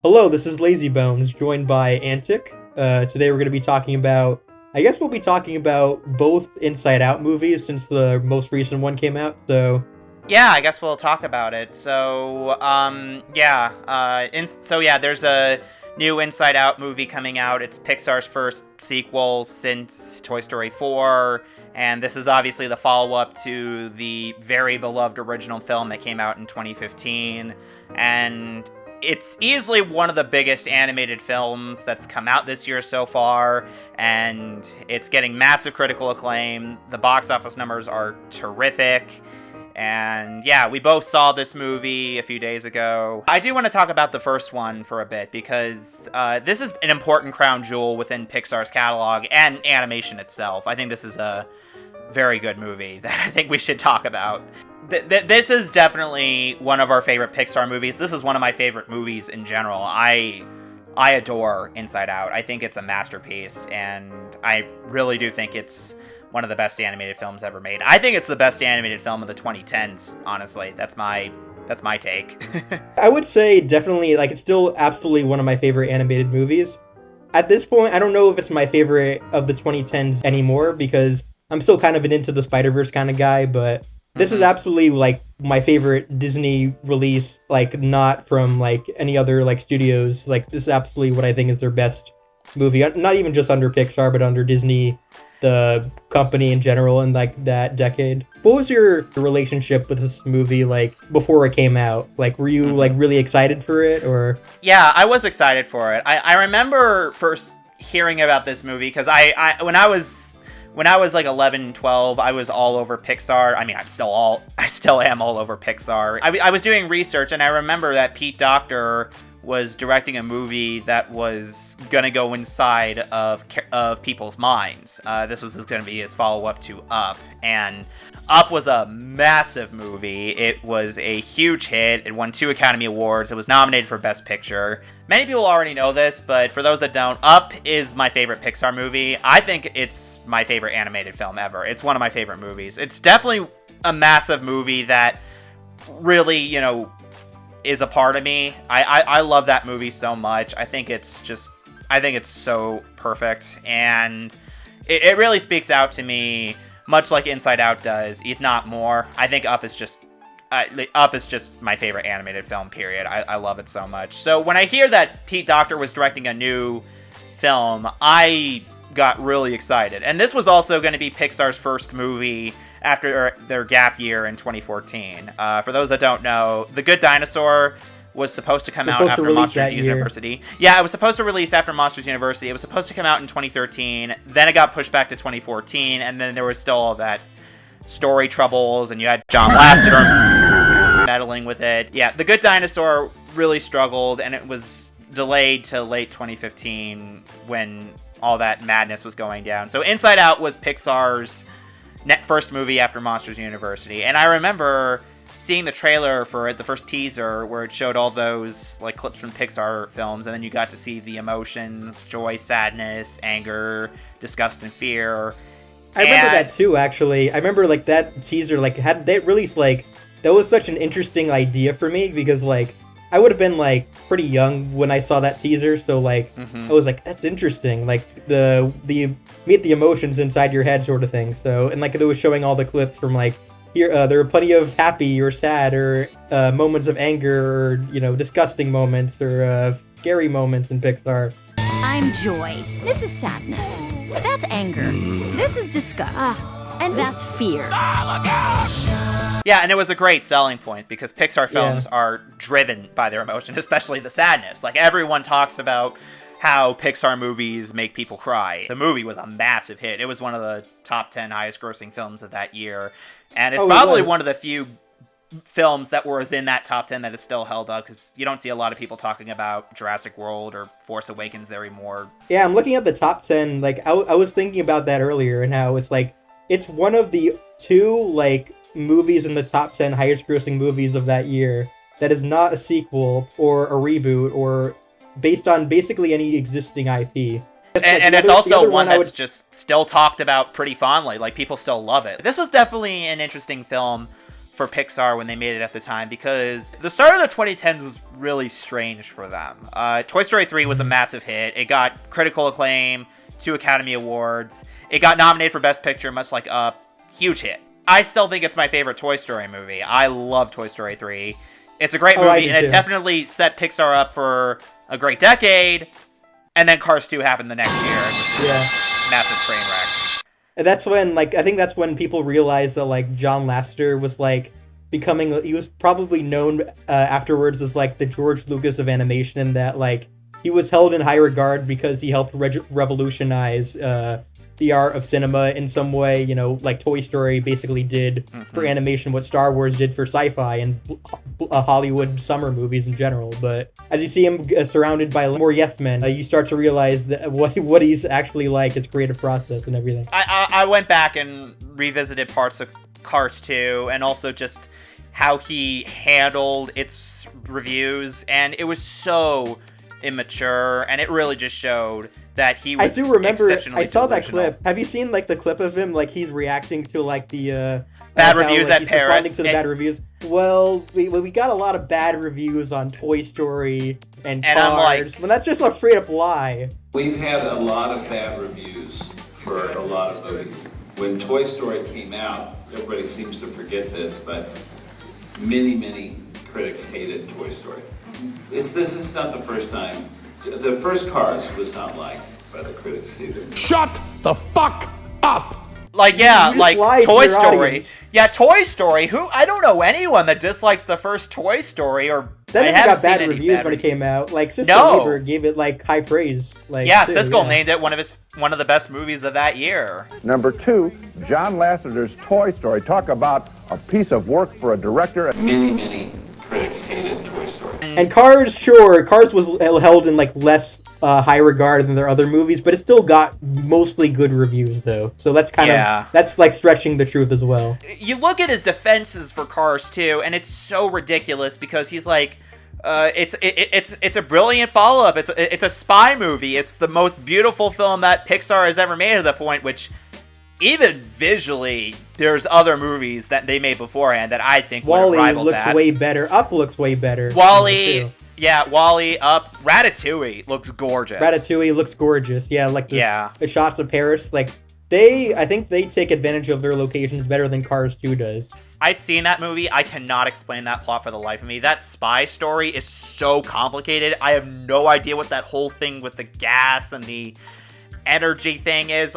Hello, this is Lazy Bones, joined by Antic. Today we're going to be talking about, I guess we'll be talking about both Inside Out movies since the most recent one came out, so... Yeah, I guess we'll talk about it. There's a new Inside Out movie coming out. It's Pixar's first sequel since Toy Story 4, and this is obviously the follow-up to the very beloved original film that came out in 2015, and it's easily one of the biggest animated films that's come out this year so far, and it's getting massive critical acclaim. The box office numbers are terrific. And yeah, we both saw this movie a few days ago. I do want to talk about the first one for a bit because this is an important crown jewel within Pixar's catalog and animation itself. I think this is a very good movie that I think we should talk about. This is definitely one of our favorite Pixar movies. This is one of my favorite movies in general. I adore Inside Out. I think it's a masterpiece, and I really do think it's one of the best animated films ever made. I think it's the best animated film of the 2010s, honestly. That's my take. I would say definitely, it's still absolutely one of my favorite animated movies. At this point, I don't know if it's my favorite of the 2010s anymore, because I'm still kind of an Into the Spider-Verse kind of guy, but this is absolutely, my favorite Disney release, not from, any other, studios. This is absolutely what I think is their best movie. Not even just under Pixar, but under Disney, the company in general in that decade. What was your relationship with this movie before it came out? Were you really excited for it, or? Yeah, I was excited for it. I remember first hearing about this movie because when I was 11, 12, I was all over Pixar. I mean, I still am all over Pixar. I was doing research, and I remember that Pete Docter was directing a movie that was gonna go inside of people's minds. This was gonna be his follow-up to Up, and Up was a massive movie. It was a huge hit. It won 2 Academy Awards. It was nominated for Best Picture. Many people already know this, but for those that don't, Up is my favorite Pixar movie. I think it's my favorite animated film ever. It's one of my favorite movies. It's definitely a massive movie that really, is a part of me. I love that movie so much. I think it's so perfect, and it really speaks out to me, much like Inside Out does, if not more. I think Up is just my favorite animated film, period. I love it so much. So when I hear that Pete Docter was directing a new film, I got really excited. And this was also going to be Pixar's first movie after their gap year in 2014. For those that don't know, The Good Dinosaur was supposed to come out after Monsters University. Yeah, it was supposed to release after Monsters University. It was supposed to come out in 2013. Then it got pushed back to 2014, and then there was still all that story troubles, and you had John Lasseter meddling with it. Yeah, The Good Dinosaur really struggled, and it was delayed to late 2015 when all that madness was going down. So Inside Out was Pixar's first movie after Monsters University, and I remember seeing the trailer for it, the first teaser, where it showed all those clips from Pixar films, and then you got to see the emotions: joy, sadness, anger, disgust, and fear. I remember that too, actually. I remember that teaser, had they released that was such an interesting idea for me, because I would have been pretty young when I saw that teaser, so I was that's interesting, the meet the emotions inside your head sort of thing. So, and it was showing all the clips from here there are plenty of happy or sad or moments of anger or disgusting moments or scary moments in Pixar. I'm joy. This is sadness. That's anger. This is disgust. And that's fear. Yeah, and it was a great selling point because Pixar films are driven by their emotion, especially the sadness. Everyone talks about how Pixar movies make people cry. The movie was a massive hit. It was one of the top 10 highest grossing films of that year. And it's probably one of the few films that was in that top 10 that is still held up, because you don't see a lot of people talking about Jurassic World or Force Awakens there anymore. Yeah, I'm looking at the top 10. I was thinking about that earlier, and how it's it's one of the 2 movies in the top 10 highest grossing movies of that year that is not a sequel or a reboot or based on basically any existing IP. And it's also one that's just still talked about pretty fondly. People still love it. This was definitely an interesting film for Pixar when they made it at the time, because the start of the 2010s was really strange for them. Toy Story 3 was a massive hit. It got critical acclaim, 2 Academy Awards. It got nominated for Best Picture, much like Up. Huge hit. I still think it's my favorite Toy Story movie. I love Toy Story 3. It's a great movie, and it definitely set Pixar up for a great decade. And then Cars 2 happened the next year, and it was a massive train wreck. And that's when, I think that's when people realized that, John Lasseter was, becoming... He was probably known afterwards as, the George Lucas of animation, in that, he was held in high regard because he helped revolutionize the art of cinema in some way, Toy Story basically did for animation what Star Wars did for sci-fi and Hollywood summer movies in general. But as you see him surrounded by more yes men, you start to realize that what he's actually like, his creative process and everything. I went back and revisited parts of Cars 2, and also just how he handled its reviews, and it was so immature, and it really just showed that he was I do remember, exceptionally I saw delusional. that clip. Have you seen the clip of him he's reacting to the bad reviews at he's Paris? Responding to the bad reviews. Well, we got a lot of bad reviews on Toy Story and Cars. I'm like, well, that's just a straight up lie. We've had a lot of bad reviews for a lot of movies. When Toy Story came out, everybody seems to forget this, but many critics hated Toy Story. This is not the first time. The first Cars was not liked by the critics either. Shut the fuck up! Toy Story. Audience. Yeah, Toy Story. I don't know anyone that dislikes the first Toy Story, or That I movie haven't got bad seen any reviews bad when it came out. Siskel No. Lieber gave it high praise. Too, Siskel named it one of the best movies of that year. Number 2, John Lasseter's Toy Story. Talk about a piece of work for a director. Many critics hated Toy Story. And Cars, sure, Cars was held in less high regard than their other movies, but it still got mostly good reviews though. So that's kind of that's stretching the truth as well. You look at his defenses for Cars 2, and it's so ridiculous because he's it's a brilliant follow-up. It's a spy movie. It's the most beautiful film that Pixar has ever made at the point, which even visually, there's other movies that they made beforehand that I think would have rivaled that. WALL-E looks way better. Up looks way better. WALL-E, WALL-E, Up. Ratatouille looks gorgeous. Ratatouille looks gorgeous. Yeah, the shots of Paris, I think they take advantage of their locations better than Cars 2 does. I've seen that movie. I cannot explain that plot for the life of me. That spy story is so complicated. I have no idea what that whole thing with the gas and the energy thing is.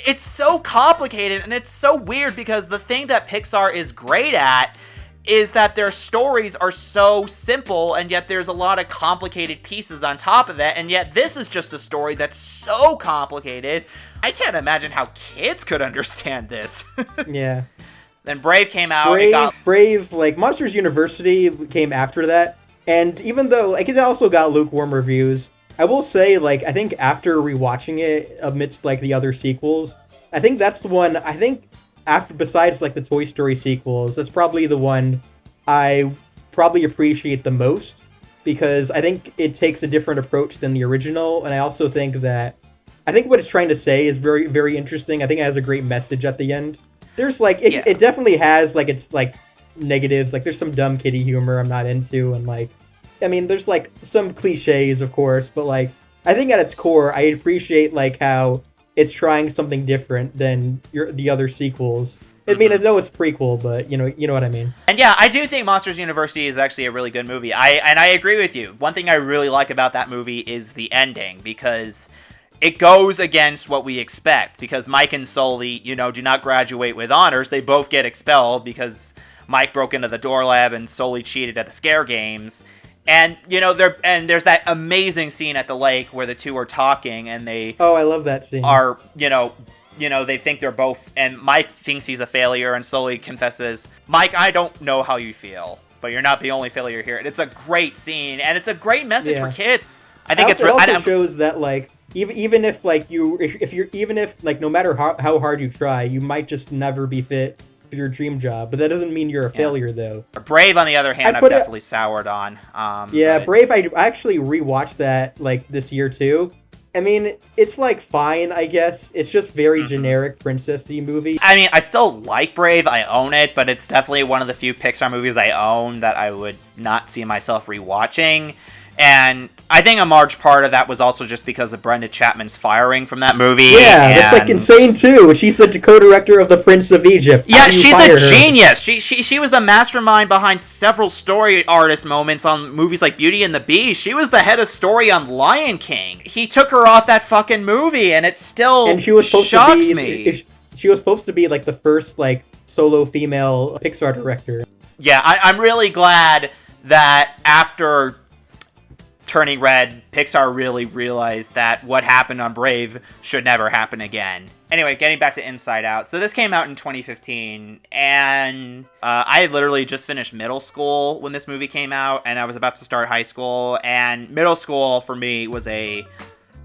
It's so complicated, and it's so weird because the thing that Pixar is great at is that their stories are so simple, and yet there's a lot of complicated pieces on top of that, and yet this is just a story that's so complicated. I can't imagine how kids could understand this. Yeah. Then Brave came out. Brave, Monsters University came after that, and even though, it also got lukewarm reviews, I will say, I think after rewatching it amidst, the other sequels, I think that's the one, besides, the Toy Story sequels, that's probably the one I probably appreciate the most, because I think it takes a different approach than the original, and I also think what it's trying to say is very, very interesting. I think it has a great message at the end. There's, it definitely has, its, negatives, there's some dumb kiddie humor I'm not into, and, there's some cliches, of course, but I think at its core, I appreciate how it's trying something different than the other sequels. I know it's prequel, but you know what I mean. And yeah, I do think Monsters University is actually a really good movie. I agree with you. One thing I really like about that movie is the ending, because it goes against what we expect. Because Mike and Sully, do not graduate with honors. They both get expelled because Mike broke into the door lab and Sully cheated at the scare games. And, there's that amazing scene at the lake where the two are talking, and they... Oh, I love that scene. ...are, they think they're both... And Mike thinks he's a failure, and Sully confesses, Mike, I don't know how you feel, but you're not the only failure here. And it's a great scene, and it's a great message for kids. I think it also shows that, even if, no matter how hard you try, you might just never be fit for your dream job, but that doesn't mean you're a failure, though. Brave, on the other hand, I've definitely soured on. Brave, I actually rewatched that, this year, too, I mean, it's like fine, I guess. It's just very generic princess-y movie. I mean, I still like Brave. I own it, but it's definitely one of the few Pixar movies I own that I would not see myself rewatching. And I think a large part of that was also just because of Brenda Chapman's firing from that movie. Yeah, that's like insane too. She's the co-director of The Prince of Egypt. Yeah, she's a genius. She was the mastermind behind several story artist moments on movies like Beauty and the Beast. She was the head of story on Lion King. He took her off that fucking movie, and it still shocks me. She was supposed to be like the first like solo female Pixar director. Yeah, I'm really glad that after Turning Red, Pixar really realized that what happened on Brave should never happen again. Anyway, getting back to Inside Out. So this came out in 2015, and I had literally just finished middle school when this movie came out, and I was about to start high school, and middle school for me was a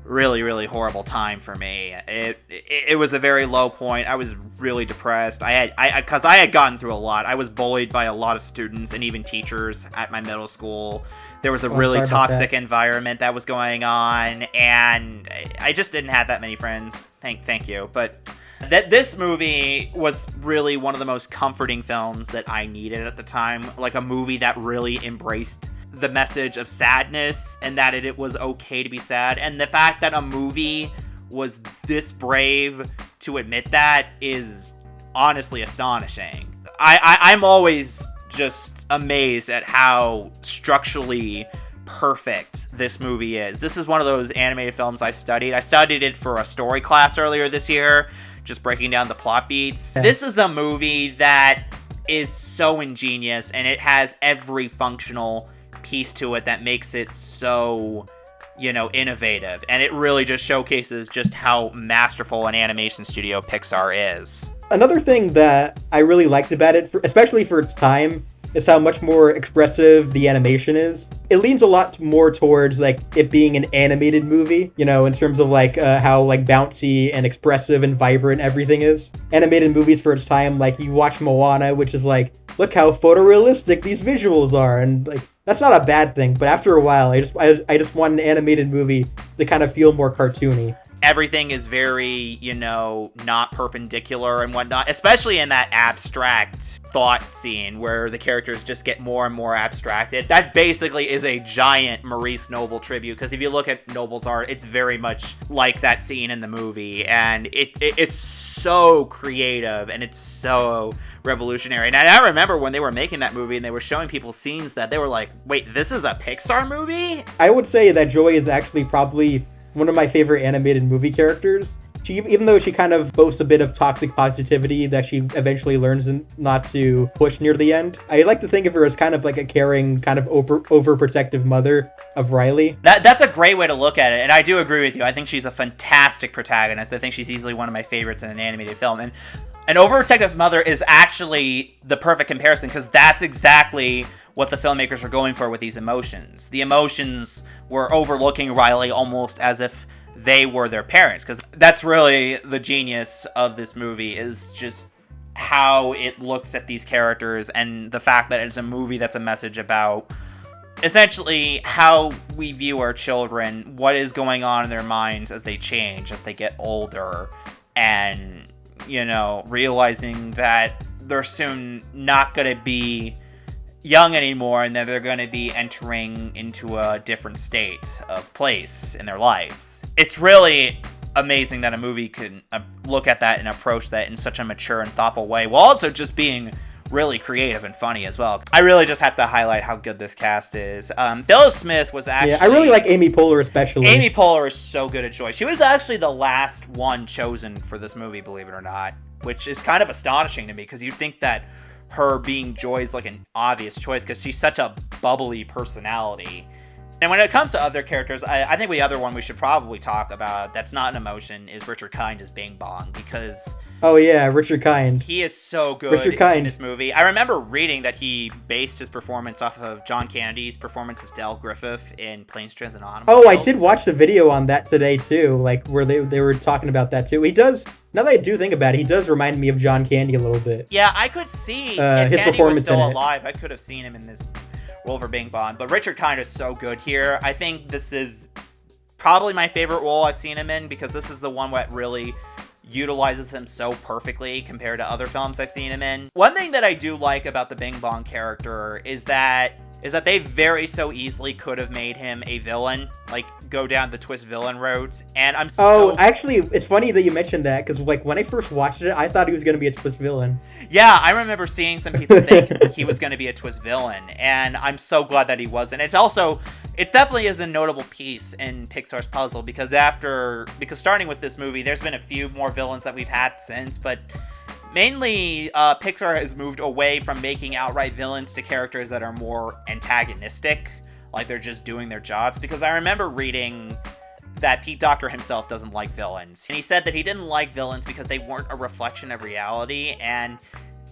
really, really horrible time for me. It was a very low point. I was really depressed. Because I had gotten through a lot. I was bullied by a lot of students and even teachers at my middle school. There was a really toxic environment that was going on, and I just didn't have that many friends. Thank you. But this movie was really one of the most comforting films that I needed at the time. Like a movie that really embraced the message of sadness and that it was okay to be sad. And the fact that a movie was this brave to admit that is honestly astonishing. I'm always just amazed at how structurally perfect this movie is. This is one of those animated films I've studied. I studied it for a story class earlier this year, just breaking down the plot beats. Yeah. This is a movie that is so ingenious, and it has every functional piece to it that makes it so, innovative. And it really just showcases just how masterful an animation studio Pixar is. Another thing that I really liked about it, especially for its time, is how much more expressive the animation is. It leans a lot more towards like it being an animated movie, in terms of like how like bouncy and expressive and vibrant everything is. Animated movies for its time, like you watch Moana, which is like, look how photorealistic these visuals are, and like that's not a bad thing. But after a while, I just want an animated movie to kind of feel more cartoony. Everything is very, not perpendicular and whatnot, especially in that abstract thought scene where the characters just get more and more abstracted. That basically is a giant Maurice Noble tribute, because if you look at Noble's art, it's very much like that scene in the movie, and it's so creative and it's so revolutionary. And I remember when they were making that movie and they were showing people scenes that they were like, wait, this is a Pixar movie? I would say that Joy is actually probably one of my favorite animated movie characters. Even though she kind of boasts a bit of toxic positivity that she eventually learns not to push near the end, I like to think of her as kind of like a caring, kind of overprotective mother of Riley. That's a great way to look at it, and I do agree with you. I think she's a fantastic protagonist. I think she's easily one of my favorites in an animated film. And an overprotective mother is actually the perfect comparison, because that's exactly what the filmmakers were going for with these emotions. The emotions were overlooking Riley almost as if they were their parents, because that's really the genius of this movie, is just how it looks at these characters and the fact that it's a movie that's a message about essentially how we view our children, what is going on in their minds as they change, as they get older, and, realizing that they're soon not going to be young anymore, and that they're going to be entering into a different state of place in their lives. It's really amazing that a movie can look at that and approach that in such a mature and thoughtful way, while also just being really creative and funny as well. I really just have to highlight how good this cast is. Phyllis Smith was actually... Yeah, I really like Amy Poehler especially. Amy Poehler is so good at Joy. She was actually the last one chosen for this movie, believe it or not, which is kind of astonishing to me, because you'd think that her being Joy is like an obvious choice, because she's such a bubbly personality. And when it comes to other characters, I think the other one we should probably talk about that's not an emotion is Richard Kind as Bing Bong, because... Oh yeah, Richard Kind. He is so good in this movie. I remember reading that he based his performance off of John Candy's performance as Del Griffith in Planes, Trains, and Automobiles. Oh, I did watch the video on that today too, like where they were talking about that too. He does, now that I do think about it, he does remind me of John Candy a little bit. Yeah, I could see his Candy performance was still in alive. I could have seen him in this role for Bing Bong, but Richard Kind is so good here. I think this is probably my favorite role I've seen him in, because this is the one that really utilizes him so perfectly compared to other films I've seen him in. One thing that I do like about the Bing Bong character is that they very so easily could have made him a villain, like go down the twist villain route. And I'm actually, it's funny that you mentioned that, because like when I first watched it, I thought he was going to be a twist villain. Yeah, I remember seeing some people think he was going to be a twist villain, and I'm so glad that he wasn't. It definitely is a notable piece in Pixar's puzzle, because starting with this movie, there's been a few more villains that we've had since, but mainly, Pixar has moved away from making outright villains to characters that are more antagonistic, like they're just doing their jobs. Because I remember reading that Pete Docter himself doesn't like villains. And he said that he didn't like villains because they weren't a reflection of reality, and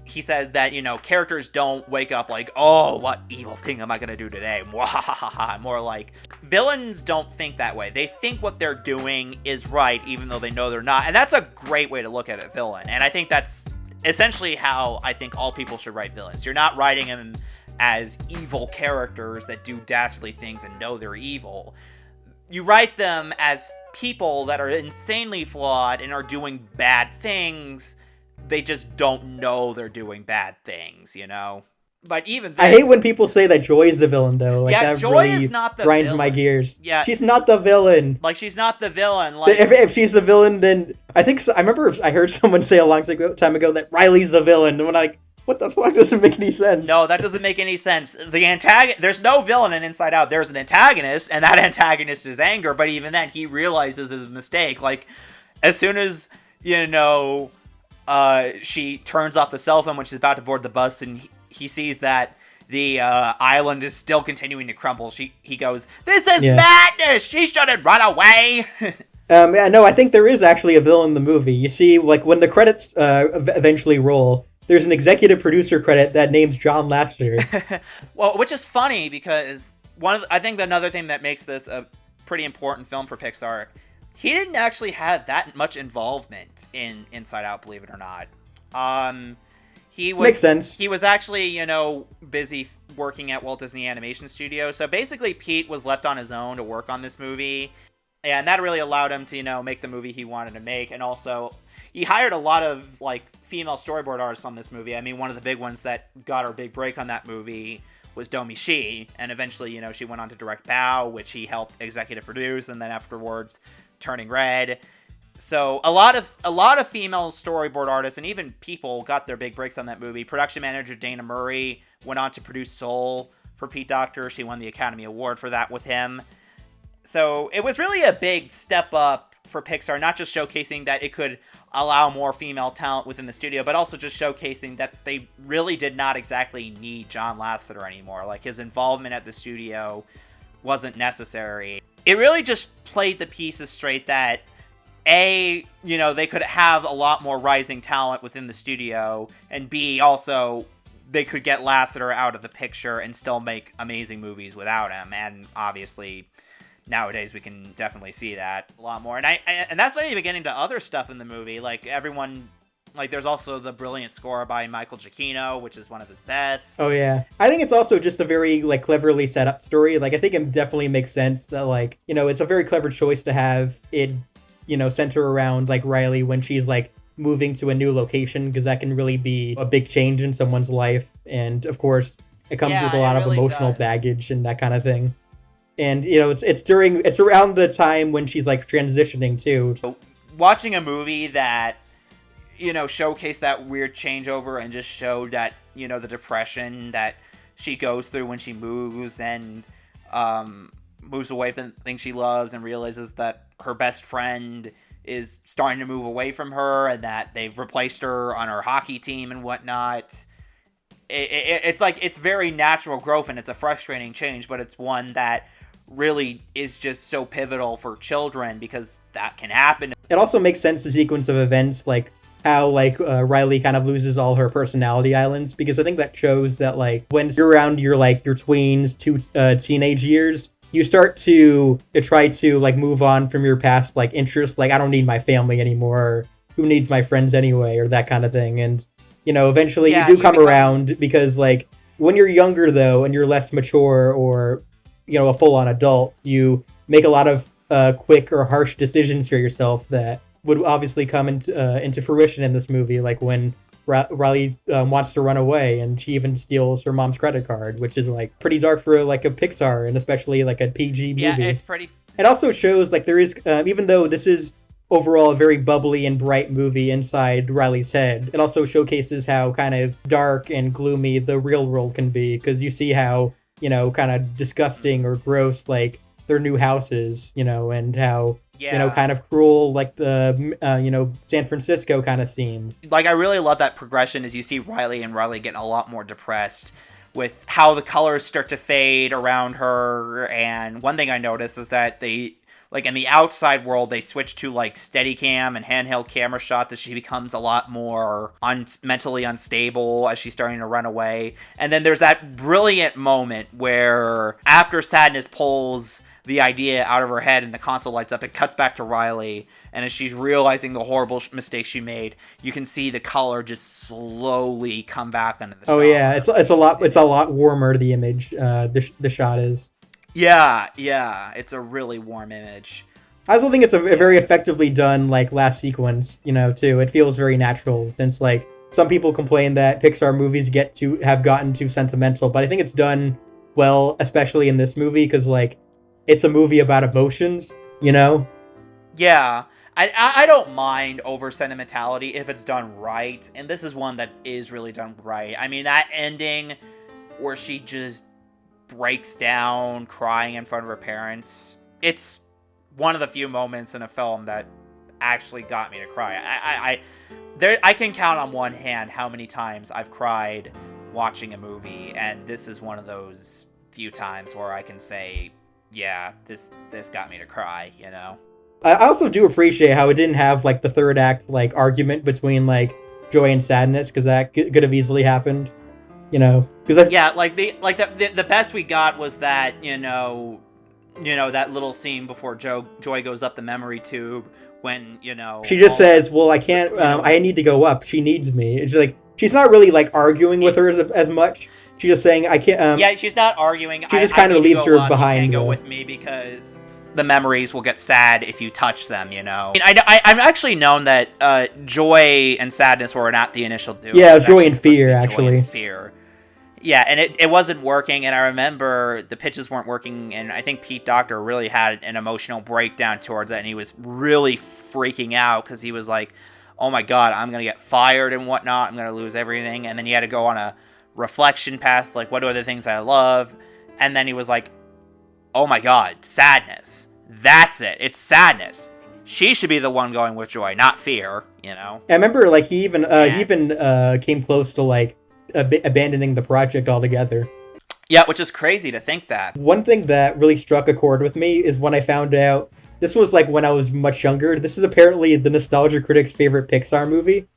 he said that, characters don't wake up like, oh, what evil thing am I gonna do today? More like, villains don't think that way. They think what they're doing is right, even though they know they're not. And that's a great way to look at a villain. And I think that's essentially how I think all people should write villains. You're not writing them as evil characters that do dastardly things and know they're evil. You write them as people that are insanely flawed and are doing bad things. They just don't know they're doing bad things, But even then, I hate when people say that Joy is the villain, though. Like, that Joy really is not the grinds villain. my gears. Yeah, she's not the villain. Like, she's not the villain. Like, if she's the villain, then I remember I heard someone say a long time ago that Riley's the villain, and when what the fuck, doesn't make any sense. No, that doesn't make any sense. There's no villain in Inside Out. There's an antagonist, and that antagonist is anger. But even then, he realizes his mistake. Like, as soon as she turns off the cell phone when she's about to board the bus, and he sees that the island is still continuing to crumble, he goes, "This is madness! She shouldn't run away!" No, I think there is actually a villain in the movie. You see, like, when the credits eventually roll, there's an executive producer credit that names John Lasseter. Well, which is funny, because I think another thing that makes this a pretty important film for Pixar, he didn't actually have that much involvement in Inside Out, believe it or not. Makes sense. He was actually, busy working at Walt Disney Animation Studios. So basically, Pete was left on his own to work on this movie, and that really allowed him to, make the movie he wanted to make. And also, he hired a lot of female storyboard artists on this movie. I mean, one of the big ones that got her big break on that movie was Domi Shi, and eventually, she went on to direct Bao, which he helped executive produce, and then afterwards, Turning Red. So a lot of female storyboard artists and even people got their big breaks on that movie. Production manager Dana Murray went on to produce Soul for Pete Docter. She won the Academy Award for that with him. So it was really a big step up for Pixar, not just showcasing that it could allow more female talent within the studio, but also just showcasing that they really did not exactly need John Lasseter anymore. Like, his involvement at the studio wasn't necessary. It really just played the pieces straight that A, they could have a lot more rising talent within the studio, and B, also, they could get Lasseter out of the picture and still make amazing movies without him. And obviously, nowadays we can definitely see that a lot more. And that's not even getting to other stuff in the movie. Like, there's also the brilliant score by Michael Giacchino, which is one of his best. Oh, yeah. I think it's also just a very, cleverly set up story. I think it definitely makes sense that, it's a very clever choice to have it, center around, Riley when she's, moving to a new location, because that can really be a big change in someone's life. And, of course, it comes with a lot of emotional baggage and that kind of thing. And, it's around the time when she's, transitioning, too. Watching a movie that showcase that weird changeover and just show that, the depression that she goes through when she moves and moves away from the thing she loves and realizes that her best friend is starting to move away from her and that they've replaced her on her hockey team and whatnot. It's very natural growth, and it's a frustrating change, but it's one that really is just so pivotal for children because that can happen. It also makes sense, the sequence of events, how Riley kind of loses all her personality islands, because I think that shows that when you're around your tweens to teenage years, you start to try to move on from your past interests. I don't need my family anymore. Who needs my friends anyway, or that kind of thing. And eventually you come around, because when you're younger though and you're less mature or a full-on adult, you make a lot of quick or harsh decisions for yourself that would obviously come into fruition in this movie, like when Riley wants to run away and she even steals her mom's credit card, which is like pretty dark for like a Pixar and especially like a PG movie. Yeah, it's pretty. It also shows like there is, even though this is overall a very bubbly and bright movie inside Riley's head, it also showcases how kind of dark and gloomy the real world can be, because you see how, kind of disgusting or gross like their new house is, and how kind of cruel like the San Francisco kind of seems. Like, I really love that progression as you see Riley getting a lot more depressed with how the colors start to fade around her. And one thing I noticed is that they, like, in the outside world, they switch to like Steadicam and handheld camera shots as she becomes a lot more mentally unstable as she's starting to run away. And then there's that brilliant moment where after Sadness pulls the idea out of her head and the console lights up, it cuts back to Riley, and as she's realizing the horrible mistake she made, you can see the color just slowly come back into the shot. Yeah, it's a lot warmer, the image, the shot is. Yeah, it's a really warm image. I also think it's a very effectively done like last sequence, too. It feels very natural, since like some people complain that Pixar movies have gotten too sentimental, but I think it's done well, especially in this movie, because like it's a movie about emotions, Yeah, I don't mind over sentimentality if it's done right, and this is one that is really done right. I mean, that ending where she just breaks down crying in front of her parents, it's one of the few moments in a film that actually got me to cry. I can count on one hand how many times I've cried watching a movie, and this is one of those few times where I can say, yeah, this got me to cry, I also do appreciate how it didn't have like the third act like argument between like joy and sadness, because that could have easily happened, because the best we got was that that little scene before Joy goes up the memory tube when she just says, well, I can't, I need to go up, she needs me. It's like she's not really like arguing with her as much. She's just saying, I can't. Yeah, she's not arguing. She just kind of leaves her behind. You can't go with me because the memories will get sad if you touch them, I've actually known that joy and sadness were not the initial duo. Yeah, it was joy and fear, actually. Fear. Yeah, and it wasn't working, and I remember the pitches weren't working, and I think Pete Docter really had an emotional breakdown towards it, and he was really freaking out because he was like, oh my god, I'm going to get fired and whatnot, I'm going to lose everything, and then he had to go on a reflection path, like, what are the things I love? And then he was like, oh my god, sadness. That's it. It's sadness. She should be the one going with joy, not fear, I remember, like, he even came close to, like, abandoning the project altogether. Yeah, which is crazy to think that. One thing that really struck a chord with me is when I found out, this was, like, when I was much younger, this is apparently the Nostalgia Critic's favorite Pixar movie.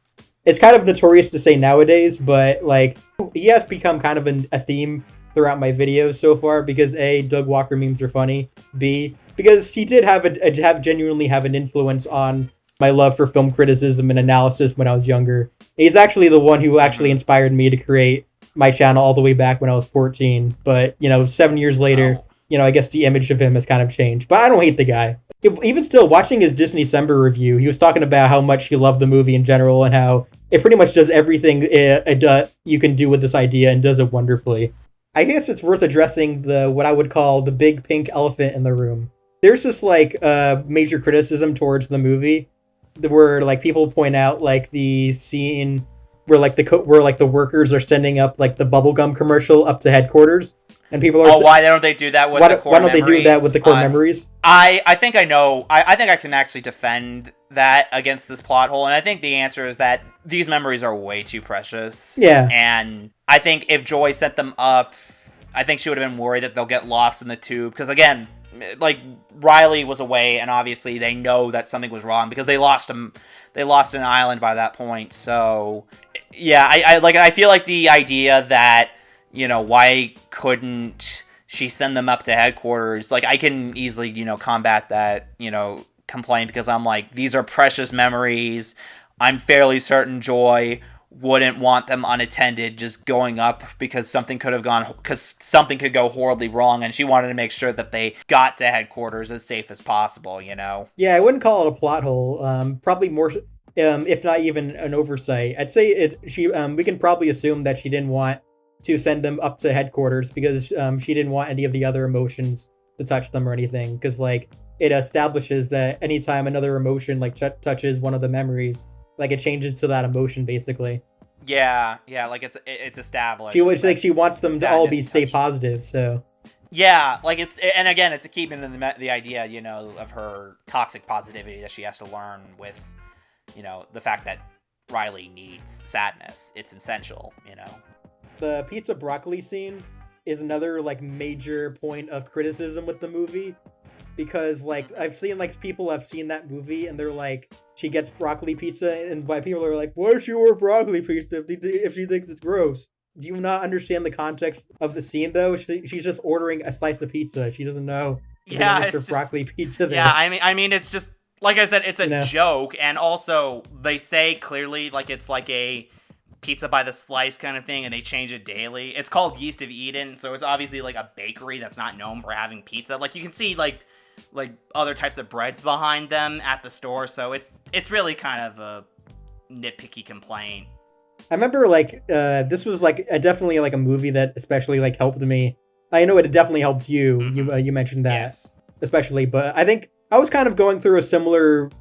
It's kind of notorious to say nowadays, but, like, he has become kind of a theme throughout my videos so far, because A, Doug Walker memes are funny, B, because he did genuinely have an influence on my love for film criticism and analysis when I was younger. He's actually the one who actually inspired me to create my channel all the way back when I was 14, but, 7 years later, I guess the image of him has kind of changed, but I don't hate the guy. Even still, watching his Disney December review, he was talking about how much he loved the movie in general and how it pretty much does everything you can do with this idea and does it wonderfully. I guess it's worth addressing what I would call the big pink elephant in the room. There's this like major criticism towards the movie where like people point out like the scene where like the workers are sending up like the bubblegum commercial up to headquarters. And people are why don't they do that with the core memories? Why don't they do that with the core memories? I think I know. I think I can actually defend that against this plot hole. And I think the answer is that these memories are way too precious. Yeah. And I think if Joy sent them up, I think she would have been worried that they'll get lost in the tube. Because again, like Riley was away, and obviously they know that something was wrong because they lost him. They lost an island by that point. So yeah, I feel like the idea that, why couldn't she send them up to headquarters? Like, I can easily, combat that, complaint, because I'm like, these are precious memories. I'm fairly certain Joy wouldn't want them unattended just going up because something could go horribly wrong, and she wanted to make sure that they got to headquarters as safe as possible, you know? Yeah, I wouldn't call it a plot hole. Probably more, if not even an oversight. I'd say we can probably assume that she didn't want to send them up to headquarters because she didn't want any of the other emotions to touch them or anything. Because, like, it establishes that anytime another emotion, like, touches one of the memories, like, it changes to that emotion, basically. Yeah, like, it's established. She wants them to all stay positive, so... Yeah, like, it's a keeping in the idea, you know, of her toxic positivity that she has to learn with, you know, the fact that Riley needs sadness. It's essential, you know? The pizza broccoli scene is another, like, major point of criticism with the movie. Because, like, I've seen, like, people have seen that movie and they're like, she gets broccoli pizza, and why people are like, why does she order broccoli pizza if she thinks it's gross? Do you not understand the context of the scene, though? She's just ordering a slice of pizza. She doesn't know it's just broccoli pizza there. Yeah, I mean, it's just, like I said, it's a joke, and also, they say clearly, like, it's like a pizza by the slice kind of thing, and they change it daily. It's called Yeast of Eden, so it's obviously, like, a bakery that's not known for having pizza. Like, you can see, like other types of breads behind them at the store, so it's really kind of a nitpicky complaint. I remember, like, this was, like, definitely, like, a movie that especially, like, helped me. I know it definitely helped you. Mm-hmm. You mentioned that, yes. Especially, but I think I was kind of going through a similar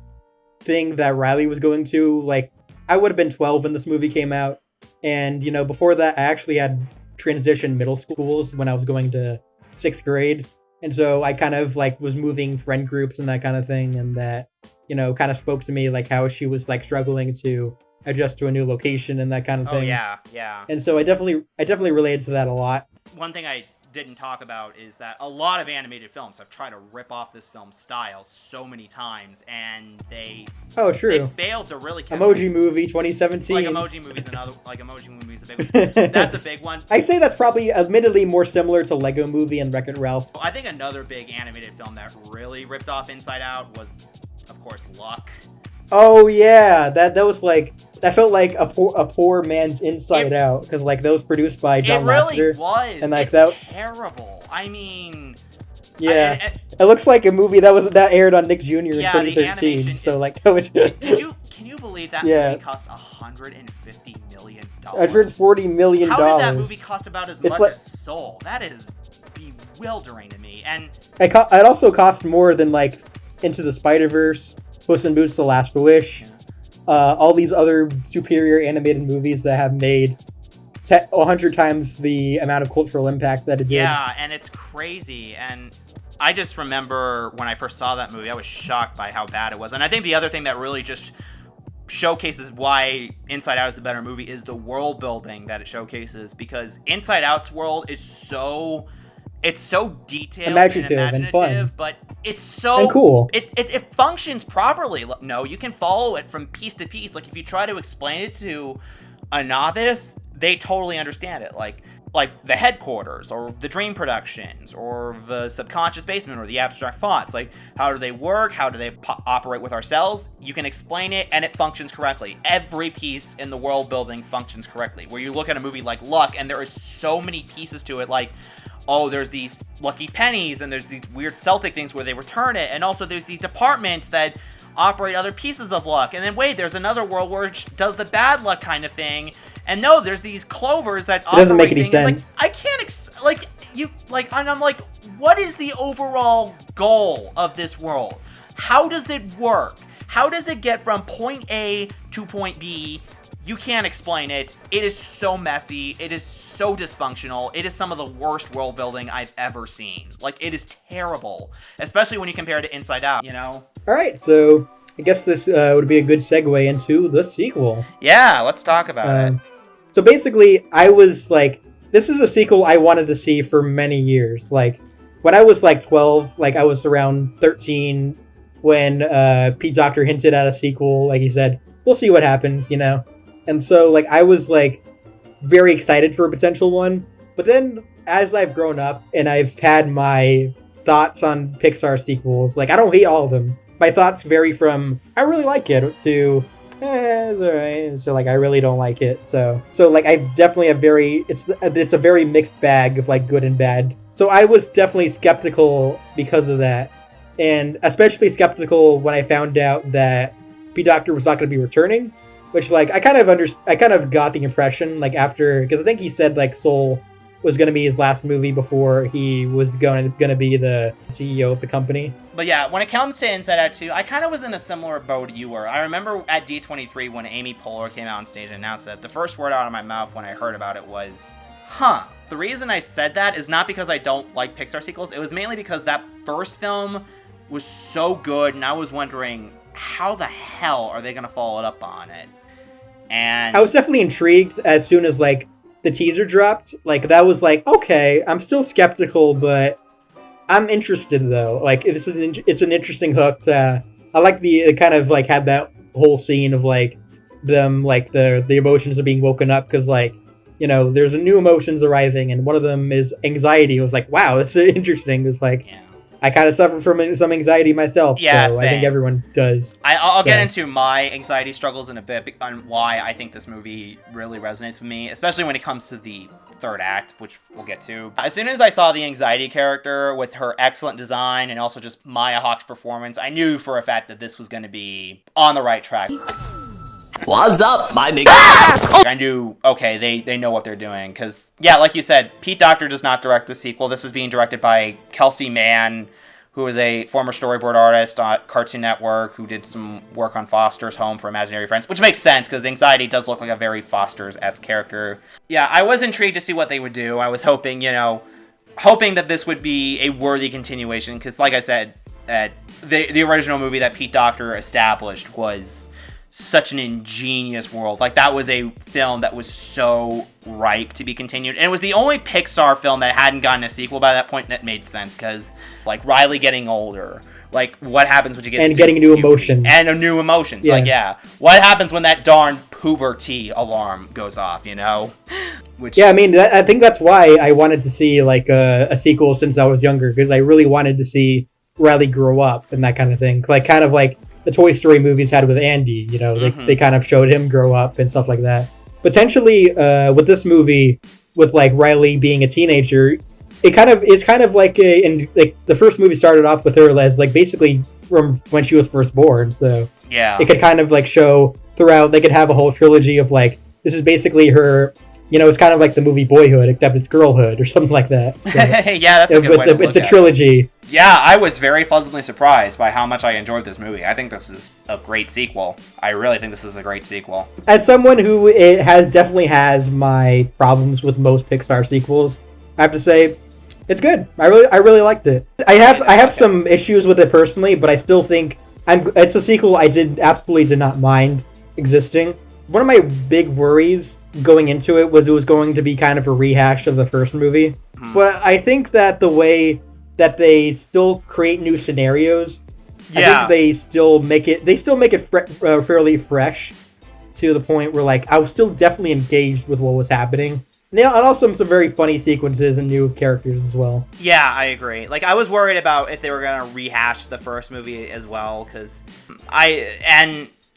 thing that Riley was going to. Like, I would have been 12 when this movie came out, and, you know, before that, I actually had transitioned middle schools when I was going to 6th grade. And so I kind of, like, was moving friend groups and that kind of thing, and that, you know, kind of spoke to me, like, how she was, like, struggling to adjust to a new location and that kind of thing. Oh, yeah. And so I definitely related to that a lot. One thing I didn't talk about is that a lot of animated films have tried to rip off this film's style so many times, and they failed to really catch Emoji Movie 2017. Like, Emoji Movie's a big one. That's a big one. I say that's probably admittedly more similar to Lego Movie and Wreck-It Ralph. I think another big animated film that really ripped off Inside Out was, of course, Luck. Oh yeah, that was like, that felt like a poor man's Inside Out, because, like, that was produced by John Lasseter. It really was. And, like, it's terrible. I mean, yeah, it looks like a movie that aired on Nick Jr. in 2013. So, like, can you believe that movie cost $150 million? $140 million. How did that movie cost about as much as Soul? That is bewildering to me. And it also cost more than, like, Into the Spider-Verse, Puss in Boots: The Last Wish, all these other superior animated movies that have made 100 times the amount of cultural impact that it did. Yeah, and it's crazy. And I just remember when I first saw that movie, I was shocked by how bad it was. And I think the other thing that really just showcases why Inside Out is a better movie is the world building that it showcases, because Inside Out's world is so detailed, imaginative and fun, but it's so and cool. It functions properly. No, you can follow it from piece to piece. Like, if you try to explain it to a novice, they totally understand it. Like the headquarters, or the dream productions, or the subconscious basement, or the abstract fonts. Like, how do they work? How do they operate with ourselves? You can explain it, and it functions correctly. Every piece in the world building functions correctly. Where you look at a movie like Luck, and there is so many pieces to it, like, oh, there's these lucky pennies, and there's these weird Celtic things where they return it, and also there's these departments that operate other pieces of luck, and then wait, there's another world where it does the bad luck kind of thing, and no, there's these clovers that operate. It doesn't make any sense. Like, I can't, and I'm like, what is the overall goal of this world? How does it work? How does it get from point A to point B? You can't explain it. It is so messy. It is so dysfunctional. It is some of the worst world building I've ever seen. Like, it is terrible, especially when you compare it to Inside Out, you know? All right, so I guess this would be a good segue into the sequel. Yeah, let's talk about it. So basically, I was like, this is a sequel I wanted to see for many years. Like, when I was like 12, like I was around 13 when Pete Docter hinted at a sequel. Like, he said, we'll see what happens, you know? And so, like, I was, like, very excited for a potential one. But then, as I've grown up and I've had my thoughts on Pixar sequels, like, I don't hate all of them. My thoughts vary from, I really like it, to, it's alright. And so like I really don't like it. So like I definitely have it's a very mixed bag of like good and bad. So I was definitely skeptical because of that, and especially skeptical when I found out that Pete Docter was not going to be returning, which like I kind of got the impression like after, because I think he said like Soul was going to be his last movie before he was going to be the CEO of the company. But yeah, when it comes to Inside Out 2, I kind of was in a similar boat you were. I remember at D23 when Amy Poehler came out on stage and announced it, the first word out of my mouth when I heard about it was, huh. The reason I said that is not because I don't like Pixar sequels. It was mainly because that first film was so good, and I was wondering, how the hell are they going to follow it up on it? And I was definitely intrigued as soon as like the teaser dropped. Like that was like, okay, I'm still skeptical, but I'm interested though. Like it's an interesting hook. I like it kind of like had that whole scene of like them like the emotions are being woken up because like, you know, there's a new emotions arriving and one of them is anxiety. It was like, wow, that's interesting. It's like, yeah. I kind of suffer from some anxiety myself, yeah, so same. I think everyone does. I'll get into my anxiety struggles in a bit on why I think this movie really resonates with me, especially when it comes to the third act, which we'll get to. As soon as I saw the anxiety character with her excellent design and also just Maya Hawke's performance, I knew for a fact that this was going to be on the right track. What's up, my nigga? I knew, okay, they know what they're doing. Because, yeah, like you said, Pete Docter does not direct the sequel. This is being directed by Kelsey Mann, who is a former storyboard artist on Cartoon Network, who did some work on Foster's Home for Imaginary Friends, which makes sense, because Anxiety does look like a very Foster's-esque character. Yeah, I was intrigued to see what they would do. I was hoping that this would be a worthy continuation, because, like I said, the original movie that Pete Docter established was such an ingenious world. Like, that was a film that was so ripe to be continued. And it was the only Pixar film that hadn't gotten a sequel by that point that made sense, because, like, Riley getting older, like, what happens when you get... And getting new emotions. And new emotions, yeah. Like, yeah. What happens when that darn puberty alarm goes off, you know? Which... Yeah, I mean, I think that's why I wanted to see, like, a sequel since I was younger, because I really wanted to see Riley grow up and that kind of thing. Like, kind of like the Toy Story movies had with Andy, you know, they kind of showed him grow up and stuff like that. Potentially, with this movie, with like Riley being a teenager, it's kind of like like the first movie started off with her as like basically from when she was first born. So yeah, it could kind of like show throughout. They could have a whole trilogy of like, this is basically her. You know, it's kind of like the movie Boyhood, except it's girlhood or something like that. Yeah, that's a good way to look it's a trilogy. Yeah, I was very pleasantly surprised by how much I enjoyed this movie. I think this is a great sequel. I really think this is a great sequel. As someone who definitely has my problems with most Pixar sequels, I have to say it's good. I really liked it. I have some issues with it personally, but I still think it's a sequel I absolutely did not mind existing. One of my big worries going into it was going to be kind of a rehash of the first movie. But I think that the way that they still create new scenarios, I think they still make it fairly fresh to the point where like I was still definitely engaged with what was happening. And also some very funny sequences and new characters as well. Yeah, I agree. Like, I was worried about if they were going to rehash the first movie as well, because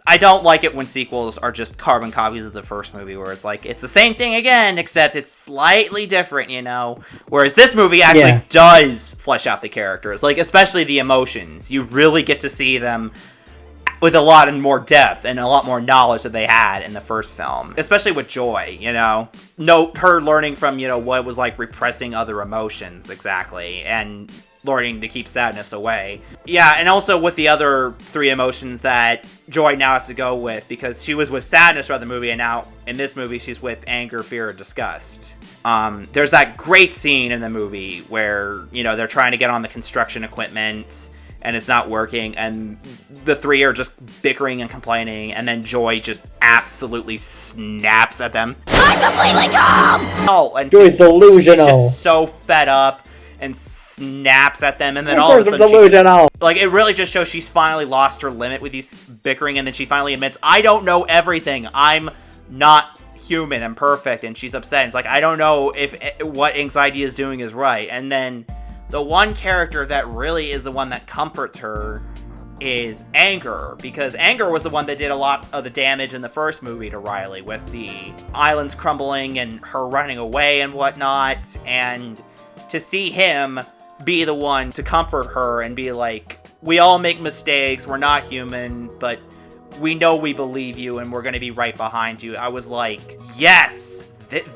I don't like it when sequels are just carbon copies of the first movie, where it's like, it's the same thing again, except it's slightly different, you know? Whereas this movie actually does flesh out the characters, like, especially the emotions. You really get to see them with a lot more depth and a lot more knowledge that they had in the first film. Especially with Joy, you know? Her learning from, you know, what it was like repressing other emotions, exactly, and learning to keep sadness away. Yeah, and also with the other three emotions that Joy now has to go with, because she was with sadness throughout the movie, and now in this movie she's with anger, fear, and disgust. There's that great scene in the movie where, you know, they're trying to get on the construction equipment and it's not working, and the three are just bickering and complaining, and then Joy just absolutely snaps at them. I'm completely calm! Oh, and Joy's delusional. She's just so fed up and snaps at them, and then all of a sudden delusional. Like, it really just shows she's finally lost her limit with these bickering, and then she finally admits, I don't know everything. I'm not human. I'm perfect. And she's upset. It's like, I don't know if what Anxiety is doing is right. And then the one character that really is the one that comforts her is Anger, because Anger was the one that did a lot of the damage in the first movie to Riley, with the islands crumbling and her running away and whatnot, and to see him be the one to comfort her and be like, we all make mistakes, we're not human, but we know we believe you and we're going to be right behind you. I was like, yes!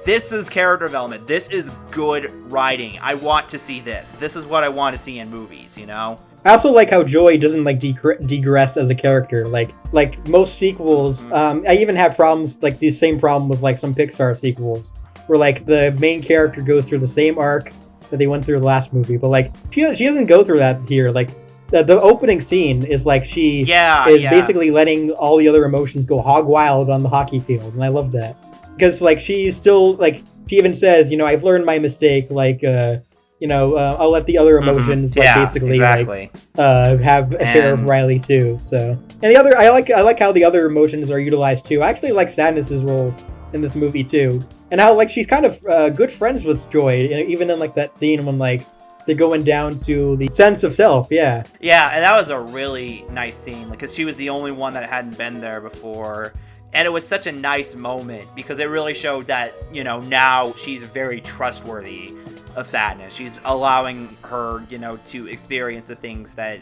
This is character development. This is good writing. I want to see this. This is what I want to see in movies, you know? I also like how Joy doesn't like degress as a character. Like most sequels, I even have problems, like the same problem with like some Pixar sequels, where like the main character goes through the same arc that they went through the last movie, but like she doesn't go through that here. Like the opening scene is like she is basically letting all the other emotions go hog wild on the hockey field, and I love that. Because, like, she's still, like, she even says, you know, I've learned my mistake, like, you know, I'll let the other emotions, like, basically, exactly. Like, have a share of Riley, too, so. And the other, I like how the other emotions are utilized, too. I actually like Sadness's role in this movie, too. And how, like, she's kind of good friends with Joy, even in, like, that scene when, like, they're going down to the sense of self, yeah. Yeah, and that was a really nice scene, because she was the only one that hadn't been there before. And it was such a nice moment because it really showed that, you know, now she's very trustworthy of Sadness. She's allowing her, you know, to experience the things that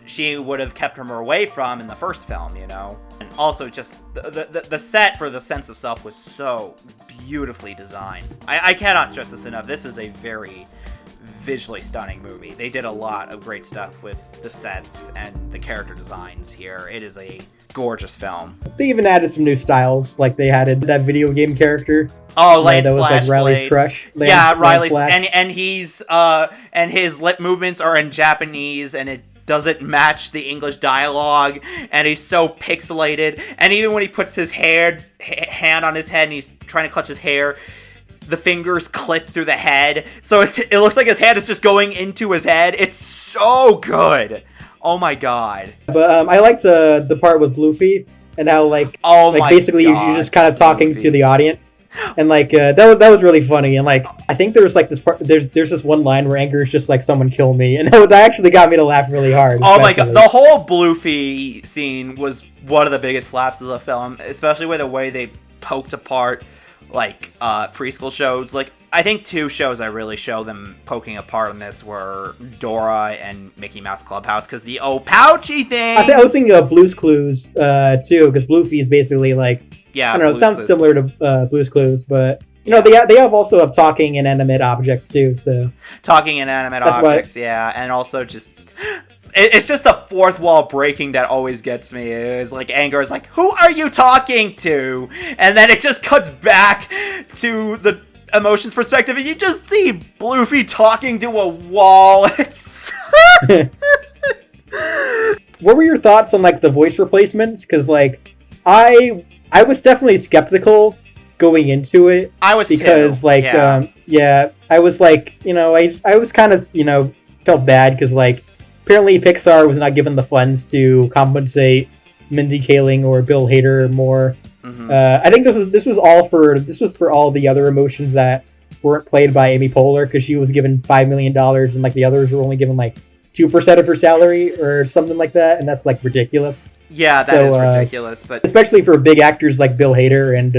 she would have kept her away from in the first film, you know. And also just the set for the sense of self was so beautifully designed. I cannot stress this enough. This is a very visually stunning movie. They did a lot of great stuff with the sets and the character designs here. It is a gorgeous film. They even added some new styles, like they added that video game character. Oh, Lance that was like Riley's crush. Riley's, and he's and his lip movements are in Japanese, and it doesn't match the English dialogue, and he's so pixelated. And even when he puts his hand on his head and he's trying to clutch his hair, the fingers clip through the head, so it looks like his hand is just going into his head. It's so good. Oh my god. But I liked the part with Bluefy and how basically you're just kind of talking to the audience, and like that was really funny. And like I think there was like this part, there's this one line where Anger is just like, someone kill me, and that actually got me to laugh really hard. Oh my god, the whole Bluefy scene was one of the biggest slaps of the film, especially with the way they poked apart like preschool shows. Like I think two shows I really show them poking apart on this were Dora and Mickey Mouse Clubhouse, because the Pouchy thing. I was thinking of Blue's Clues too, because Bluefy is basically like, I don't know, it sounds similar to Blue's Clues, but you know they also have talking inanimate objects too. So talking inanimate objects, and also just. It's just the fourth wall breaking that always gets me. Is like Anger is like, who are you talking to? And then it just cuts back to the emotions perspective, and you just see Bluefy talking to a wall. It's What were your thoughts on like the voice replacements? Because like I was definitely skeptical going into it. I was because too. I was like, you know, I was kind of, you know, felt bad because like. Apparently, Pixar was not given the funds to compensate Mindy Kaling or Bill Hader more. Mm-hmm. I think this was for all the other emotions that weren't played by Amy Poehler, because she was given $5 million and like the others were only given like 2% of her salary or something like that, and that's like ridiculous. Yeah, that is ridiculous, but especially for big actors like Bill Hader and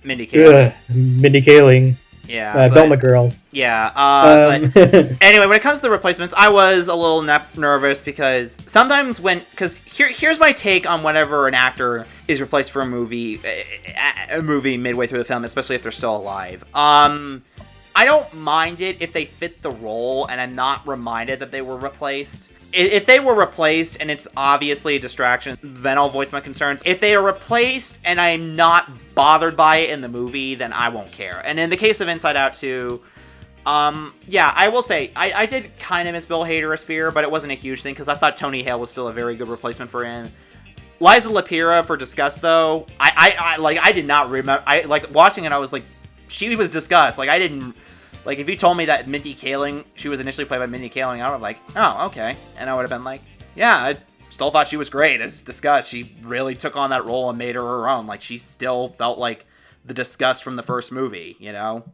Mindy Kaling. Mindy Kaling. Yeah, Velma Girl. Yeah. But anyway, when it comes to the replacements, I was a little nervous because sometimes here's my take on whenever an actor is replaced for a movie midway through the film, especially if they're still alive. I don't mind it if they fit the role and I'm not reminded that they were replaced. If they were replaced and it's obviously a distraction, then I'll voice my concerns. If they are replaced and I'm not bothered by it in the movie, then I won't care. And in the case of Inside Out 2, I will say, I did kind of miss Bill Hader as Spear, but it wasn't a huge thing because I thought Tony Hale was still a very good replacement for him. Liza Lapira for Disgust, though, I did not remember. Watching it, I was like, she was Disgust. Like, I didn't. Like, if you told me that Mindy Kaling, she was initially played by Mindy Kaling, I would have like, oh, okay. And I would have been like, yeah, I still thought she was great as Disgust. She really took on that role and made her her own. Like, she still felt like the Disgust from the first movie, you know?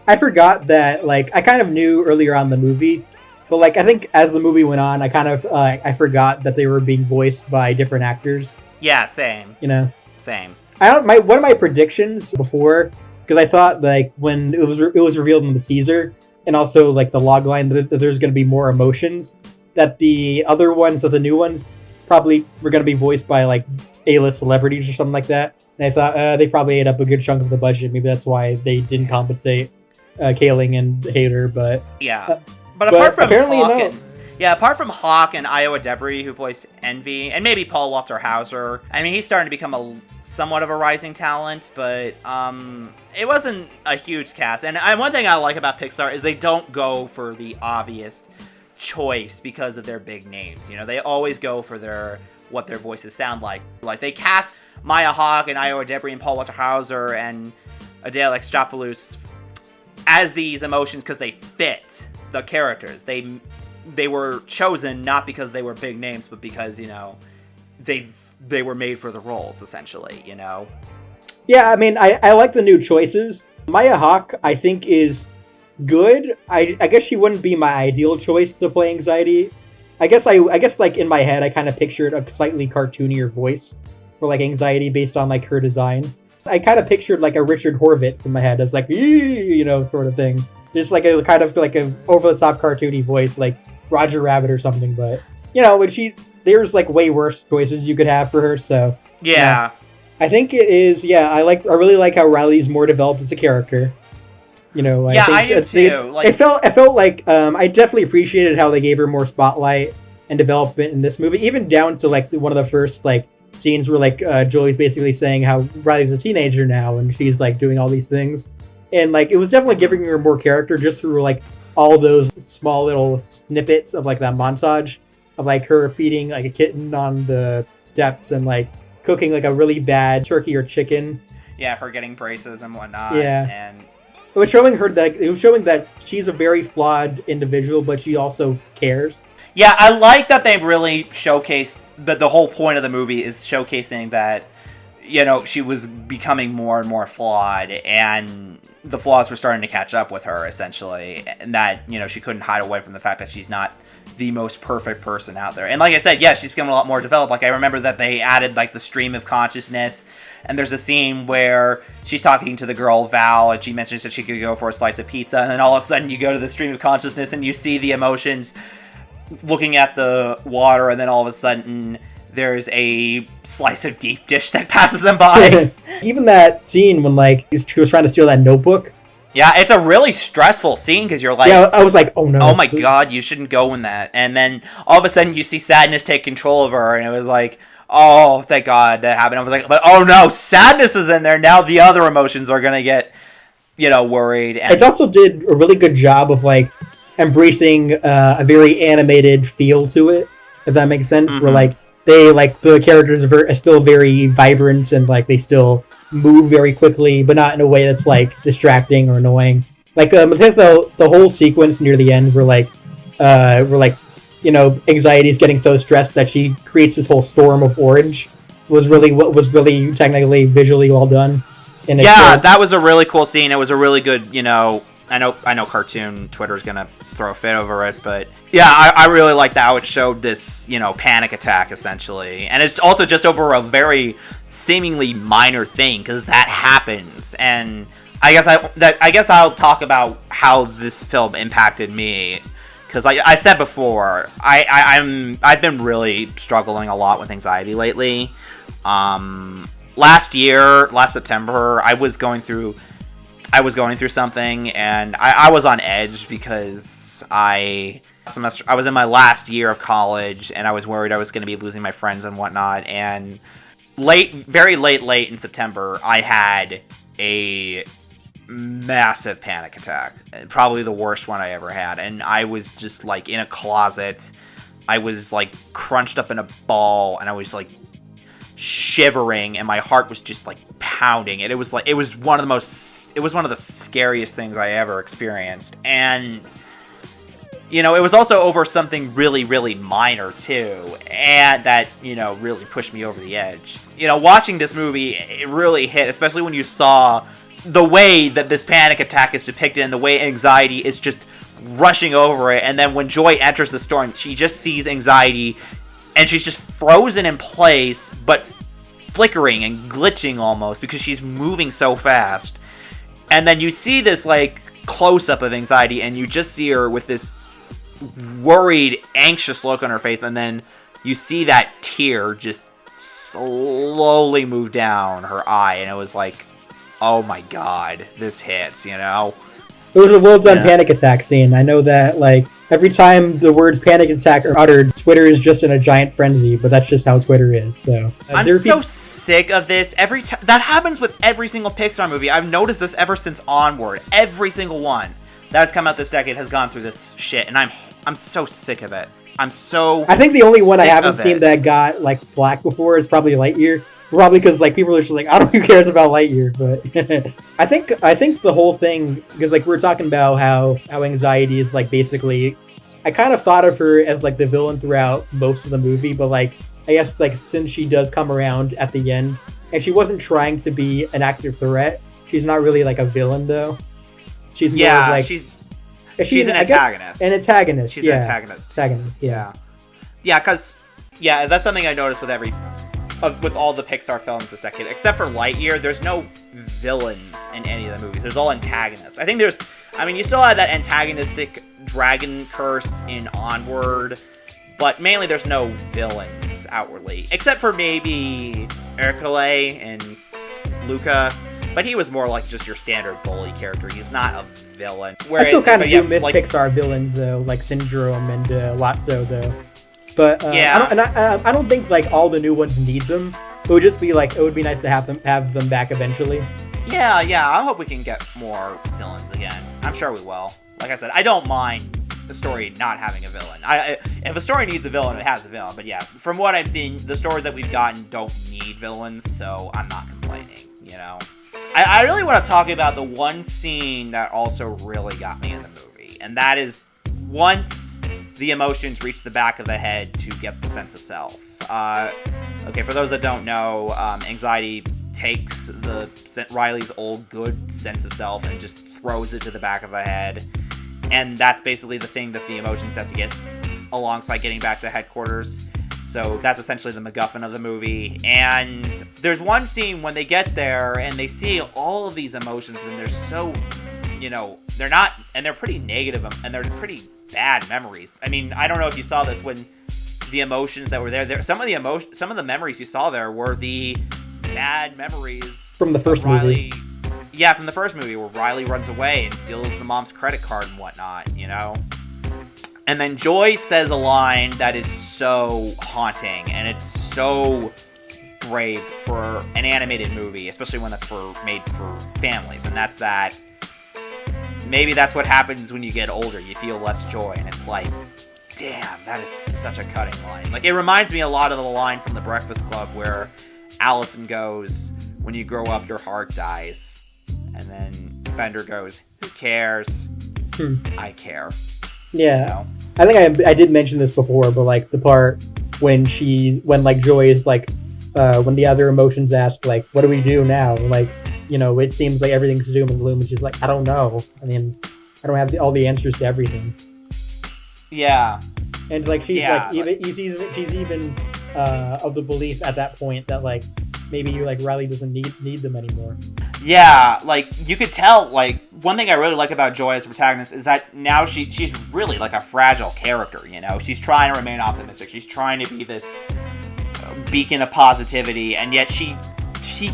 I forgot that, like, I kind of knew earlier on in the movie But like I think as the movie went on, I kind of I forgot that they were being voiced by different actors. Yeah, same. You know, Same. one of my predictions before, because I thought like when it was revealed in the teaser and also like the log line that there's going to be more emotions, that the other ones, that the new ones, probably were going to be voiced by like A-list celebrities or something like that. And I thought they probably ate up a good chunk of the budget. Maybe that's why they didn't compensate Kaling and Hader. But yeah, but apart from apparently Hawk apart from Hawk and Iowa Debris, who plays Envy, and maybe Paul Walter Hauser, I mean, he's starting to become somewhat of a rising talent, but it wasn't a huge cast. And one thing I like about Pixar is they don't go for the obvious choice because of their big names. You know, they always go for what their voices sound like. Like, they cast Maya Hawke and Iowa Debris and Paul Walter Hauser and Adele Exarchopoulos as these emotions because they fit the characters. They were chosen not because they were big names, but because, you know, they were made for the roles, essentially, you know? Yeah, I mean, I like the new choices. Maya Hawke, I think, is good. I guess she wouldn't be my ideal choice to play Anxiety. I guess like in my head, I kind of pictured a slightly cartoonier voice for like Anxiety based on like her design. I kind of pictured like a Richard Horvitz in my head as like, you know, sort of thing. Just like a kind of like a over the top cartoony voice, like Roger Rabbit or something. But you know, there's like way worse choices you could have for her. So yeah, I think it is. Yeah, I really like how Riley's more developed as a character. You know, I do too. I felt like I definitely appreciated how they gave her more spotlight and development in this movie, even down to like one of the first like scenes where like Julie's basically saying how Riley's a teenager now and she's like doing all these things, and like it was definitely giving her more character just through like all those small little snippets of like that montage of like her feeding like a kitten on the steps and like cooking like a really bad turkey or chicken. Yeah, her getting braces and whatnot. Yeah, and it was showing that she's a very flawed individual, but she also cares. Yeah, I like that they really showcased that the whole point of the movie is showcasing that, you know, she was becoming more and more flawed, and the flaws were starting to catch up with her, essentially, and that, you know, she couldn't hide away from the fact that she's not the most perfect person out there. And like I said, yeah, she's becoming a lot more developed. Like, I remember that they added, like, the stream of consciousness, and there's a scene where she's talking to the girl, Val, and she mentions that she could go for a slice of pizza, and then all of a sudden you go to the stream of consciousness and you see the emotions looking at the water, and then all of a sudden there's a slice of deep dish that passes them by. Even that scene when like she was trying to steal that notebook. Yeah, it's a really stressful scene because you're like, yeah, I was like, oh no, oh my god, you shouldn't go in that. And then all of a sudden you see sadness take control of her, and it was like, oh, thank god that happened. I was like, but oh no, sadness is in there now. The other emotions are gonna get, you know, worried. And it also did a really good job of like embracing a very animated feel to it, if that makes sense. Mm-hmm. Where like the characters are still very vibrant and like they still move very quickly, but not in a way that's like distracting or annoying. Like I think the whole sequence near the end where you know, Anxiety is getting so stressed that she creates this whole storm of orange was really technically visually well done. And yeah, that was a really cool scene. It was a really good, you know, I know cartoon Twitter's gonna throw a fit over it, but yeah, I really liked how it showed this, you know, panic attack essentially, and it's also just over a very seemingly minor thing because that happens. And I guess I'll talk about how this film impacted me, because I said before, I've been really struggling a lot with anxiety lately. Last September, I was going through something, and I was on edge because I was in my last year of college, and I was worried I was going to be losing my friends and whatnot. And very late in September, I had a massive panic attack, probably the worst one I ever had. And I was just like in a closet. I was like crunched up in a ball, and I was like shivering, and my heart was just like pounding. And it was one of the scariest things I ever experienced. And, you know, it was also over something really, really minor, too. And that, you know, really pushed me over the edge. You know, watching this movie, it really hit, especially when you saw the way that this panic attack is depicted and the way anxiety is just rushing over it, and then when Joy enters the storm, she just sees Anxiety, and she's just frozen in place, but flickering and glitching almost, because she's moving so fast. And then you see this, like, close-up of Anxiety, and you just see her with this worried, anxious look on her face, and then you see that tear just slowly move down her eye, and it was like, oh my god, this hits, you know? It was a well-done panic attack scene. I know that, like, every time the words panic attack are uttered, Twitter is just in a giant frenzy, but that's just how Twitter is, so. I'm so sick of this. Every time that happens with every single Pixar movie. I've noticed this ever since Onward. Every single one that has come out this decade has gone through this shit, and I'm so sick of it. I think the only one I haven't seen that got, like, flack before is probably Lightyear. Probably because, like, people are just like, I don't know who cares about Lightyear, but I think the whole thing, because, like, we're talking about how Anxiety is, like, basically, I kind of thought of her as, like, the villain throughout most of the movie, but, like, I guess, like, since she does come around at the end, and she wasn't trying to be an active threat, she's not really, like, a villain, though. She's more like... She's an antagonist. An antagonist, She's an antagonist. Yeah. Yeah, because, that's something I noticed with with all the Pixar films this decade. Except for Lightyear, there's no villains in any of the movies. There's all antagonists. I think you still have that antagonistic dragon curse in Onward, but mainly there's no villains outwardly. Except for maybe Hercule and Luca, but he was more like just your standard bully character. He's not a villain. I still kind of do miss Pixar villains, though, like Syndrome and Lotso, though. But I don't think like all the new ones need them. It would just be like it would be nice to have them back eventually. Yeah. I hope we can get more villains again. I'm sure we will. Like I said, I don't mind the story not having a villain. If a story needs a villain, it has a villain. But yeah, from what I'm seeing, the stories that we've gotten don't need villains, so I'm not complaining. You know, I really want to talk about the one scene that also really got me in the movie, and that is once the emotions reach the back of the head to get the sense of self. Okay, for those that don't know, Anxiety takes Riley's old good sense of self and just throws it to the back of the head. And that's basically the thing that the emotions have to get alongside getting back to headquarters. So that's essentially the MacGuffin of the movie. And there's one scene when they get there and they see all of these emotions and they're so, they're pretty negative and they're pretty bad memories. I mean, I don't know if you saw this when the emotions that were there. Some of the memories you saw there were the bad memories from the first movie. Yeah, from the first movie where Riley runs away and steals the mom's credit card and whatnot, And then Joy says a line that is so haunting and it's so brave for an animated movie, especially one that's made for families, and that's that. Maybe that's what happens when you get older. You feel less joy, and it's like, damn, that is such a cutting line. Like, it reminds me a lot of the line from The Breakfast Club where Allison goes, when you grow up, your heart dies. And then Bender goes, who cares? I care. Yeah. I think I did mention this before, but, like, the part when Joy is, like, when the other emotions ask, like, what do we do now? Like, it seems like everything's doom and gloom, and she's like, I don't know. I mean, I don't have all the answers to everything. Yeah. And, like, she's even of the belief at that point that, like, maybe, like, Riley doesn't need them anymore. Yeah, like, you could tell, like, one thing I really like about Joy as a protagonist is that now she's really, like, a fragile character, She's trying to remain optimistic. She's trying to be this beacon of positivity, and yet she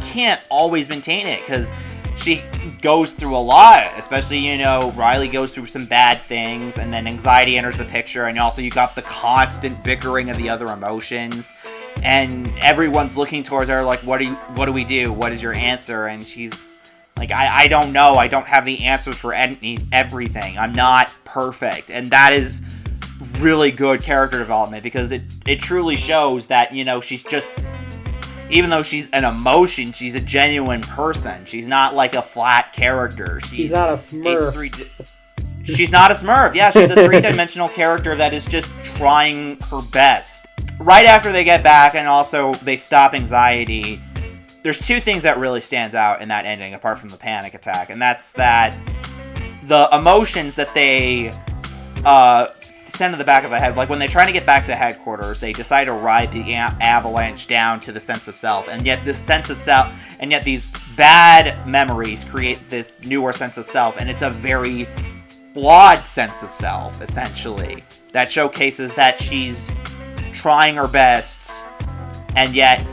can't always maintain it, because she goes through a lot, especially, Riley goes through some bad things, and then Anxiety enters the picture, and also you got the constant bickering of the other emotions, and everyone's looking towards her like, what do we do? What is your answer? And she's like, I don't know. I don't have the answers for everything. I'm not perfect. And that is really good character development, because it truly shows that, she's just, even though she's an emotion, she's a genuine person. She's not like a flat character. She's not a Smurf. She's not a Smurf. Yeah, she's a three-dimensional character that is just trying her best. Right after they get back and also they stop Anxiety, there's two things that really stands out in that ending apart from the panic attack, and that's that the emotions that they send in the back of the head, like when they're trying to get back to headquarters, they decide to ride the avalanche down to the sense of self, and yet this sense of self, and yet these bad memories create this newer sense of self, and it's a very flawed sense of self, essentially, that showcases that she's trying her best, and yet,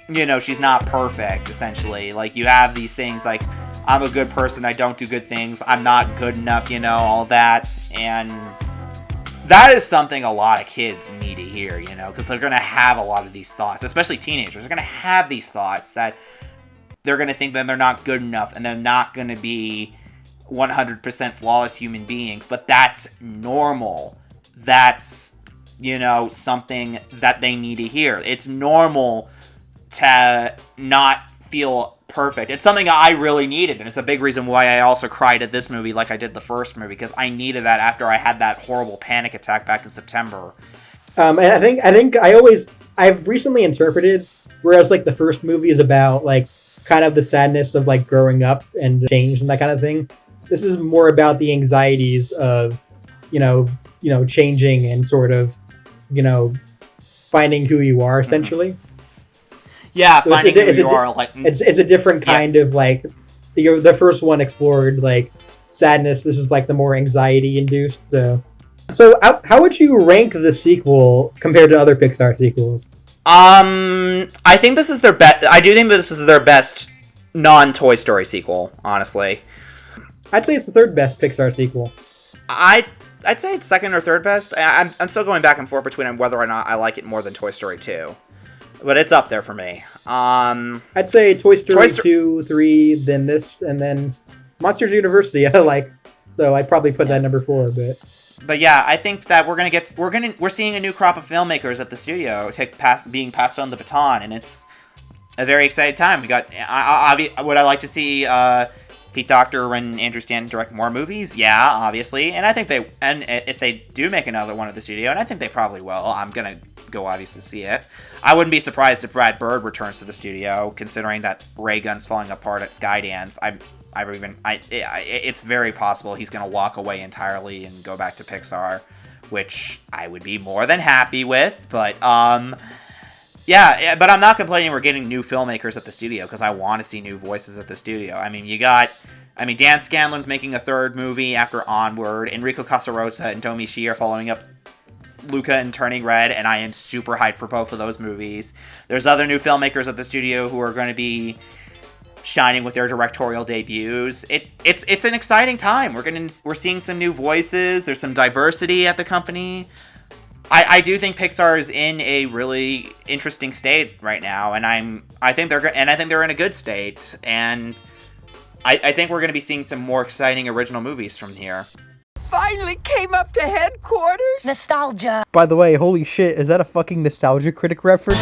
you know, she's not perfect, essentially. Like, you have these things like, I'm a good person, I don't do good things, I'm not good enough, you know, all that, and that is something a lot of kids need to hear, you know, because they're going to have a lot of these thoughts, especially teenagers. They're going to have these thoughts that they're going to think that they're not good enough and they're not going to be 100% flawless human beings, but that's normal. That's, you know, something that they need to hear. It's normal to not feel perfect. It's something I really needed, and it's a big reason why I also cried at this movie like I did the first movie, because I needed that after I had that horrible panic attack back in September. And I've recently interpreted, whereas like the first movie is about like kind of the sadness of like growing up and change and that kind of thing. This is more about the anxieties of, you know, changing and sort of, you know, finding who you are essentially. Yeah, finding who you are, like... It's a different kind of, like... The first one explored, like, sadness. This is, like, the more anxiety-induced. So how would you rank the sequel compared to other Pixar sequels? I think this is their best... I do think this is their best non-Toy Story sequel, honestly. I'd say it's the third best Pixar sequel. I'd say it's second or third best. I'm still going back and forth between whether or not I like it more than Toy Story 2. But it's up there for me. I'd say Toy Story 2, 3, then this, and then Monsters University. So I'd probably put that number 4. But yeah, I think that we're seeing a new crop of filmmakers at the studio being passed on the baton, and it's a very exciting time. We got would I like to see Pete Docter and Andrew Stanton direct more movies? Yeah, obviously, and I think if they do make another one at the studio, and I think they probably will, I'm gonna go obviously see it. I wouldn't be surprised if Brad Bird returns to the studio, considering that Ray Gun's falling apart at Skydance. It's very possible he's gonna walk away entirely and go back to Pixar, which I would be more than happy with. But yeah, but I'm not complaining we're getting new filmmakers at the studio, because I want to see new voices at the studio. Dan Scanlon's making a third movie after Onward. Enrico Casarosa and Domi Shi are following up Luca and Turning Red, and I am super hyped for both of those movies. There's other new filmmakers at the studio who are going to be shining with their directorial debuts. It's an exciting time. We're seeing some new voices. There's some diversity at the company. I do think Pixar is in a really interesting state right now, and I think they're in a good state, and I think we're going to be seeing some more exciting original movies from here. Finally came up to headquarters. Nostalgia. By the way, holy shit, is that a fucking Nostalgia Critic reference?